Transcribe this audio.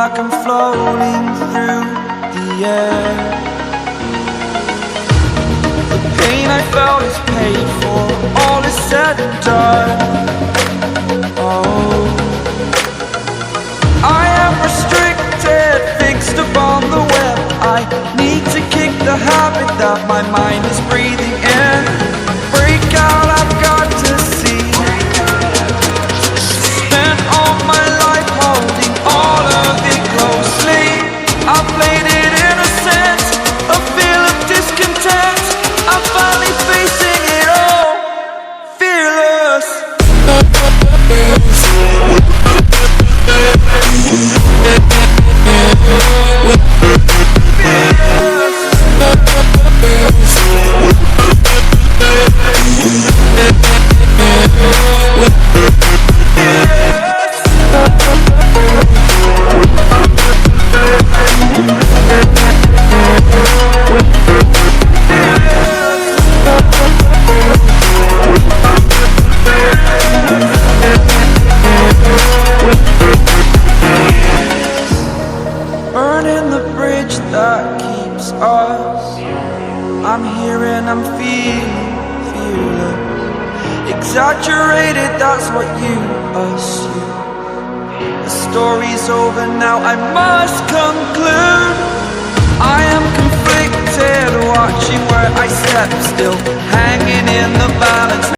like I'm floating through the air. The pain I felt is paid for, all is said and done. Oh, I am restricted, fixed upon the web. I need to kick the habit that my mind is breathing in. Break out, I've got to see. Spent all my life holding all of it closely. I played it innocent, a feel of discontent. I'm finally facing it all, fearless. Burning the bridge that keeps us. I'm here and I'm feeling fearless. Exaggerated, that's what you assume. The story's over now, I must conclude. I am conflicted, watching where I step, still hanging in the balance.